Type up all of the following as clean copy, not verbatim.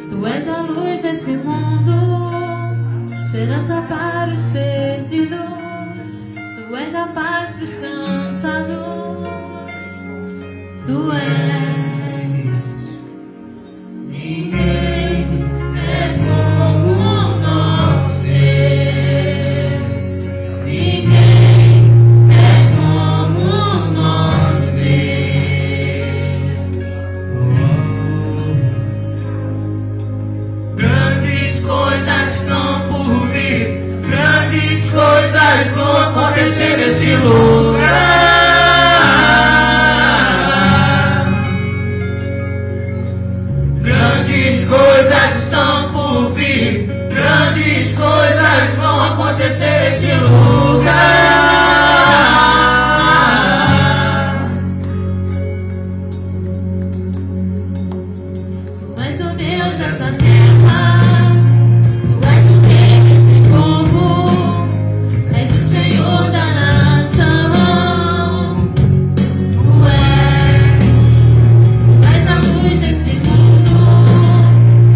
Tu és a luz desse mundo, esperança para os perdidos. Tu és a paz para os cansados. Tu és. Ninguém é como o nosso Deus. Ninguém é como o nosso Deus. Grandes coisas estão por vir. Grandes coisas vão acontecer nesse lugar. Grandes coisas estão por vir. Grandes coisas vão acontecer nesse lugar. Tu és o Deus dessa terra. Tu és o rei desse povo. És o Senhor da nação. Tu és a luz desse mundo,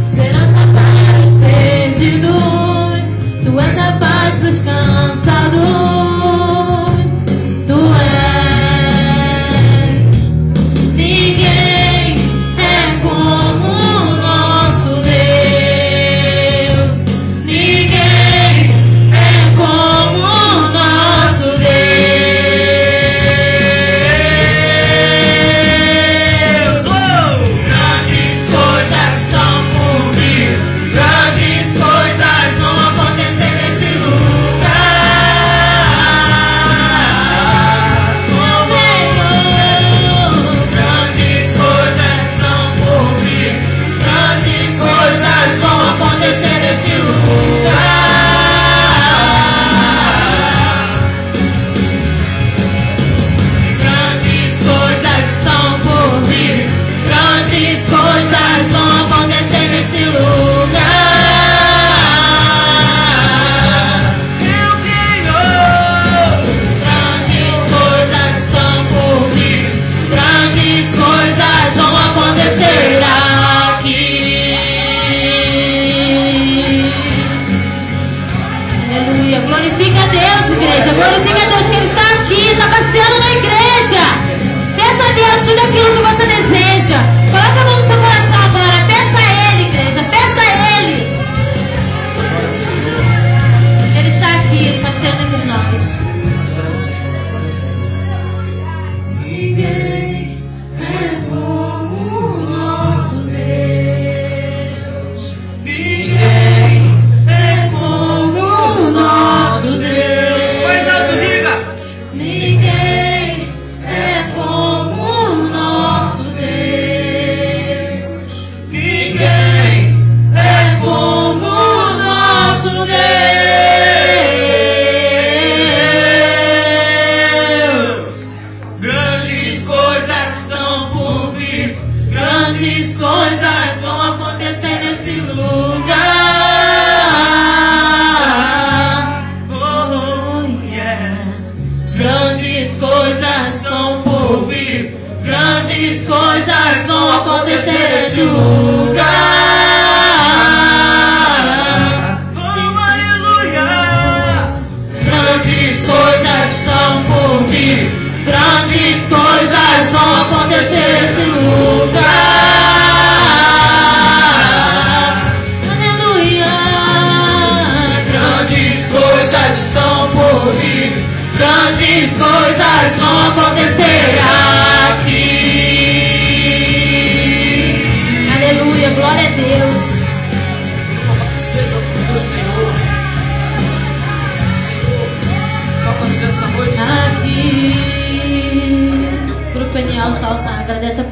esperança para os perdidos. Tu és a paz para os cansados. Tu és. Ninguém é como o nosso Deus. Ninguém é como o nosso Deus. Grandes coisas estão por vir. Grandes coisas vão acontecer nesse lugar. Oh, Senhor. Grandes coisas estão por vir. Grandes coisas vão acontecer nesse lugar. Grandes coisas estão por vir. Grandes coisas vão acontecer nesse lugar. Eu creio. Grandes coisas estão por vir. Grandes coisas vão acontecer aqui. Aleluia. Glorifica a Deus, igreja. Glorifica a Deus que Ele está aqui, está passeando na igreja. Peça a Deus tudo aquilo que você deseja. Coloca a mão no seu coração agora. Peça a Ele, igreja. Peça a Ele. Ele está aqui, passeando entre nós. Ninguém é como o nosso Deus. Ninguém é como O nosso Mais Deus. alto, diga. Ninguém é como o nosso Deus. Ninguém é como O nosso Deus. Grandes coisas estão por vir. Grandes coisas vão acontecer nesse lugar. Oh, yeah. Grandes coisas estão por vir. Grandes coisas vão acontecer nesse lugar. Oh, aleluia. Grandes coisas estão por vir. Grandes coisas vão acontecer nesse lugar. Aleluia. Grandes coisas estão por vir. Grandes coisas vão acontecer aqui. Aleluia, glória a Deus. Seja o Senhor. Senhor, toca-nos essa noite. Aqui. Grupo Peniel Saltar, agradece a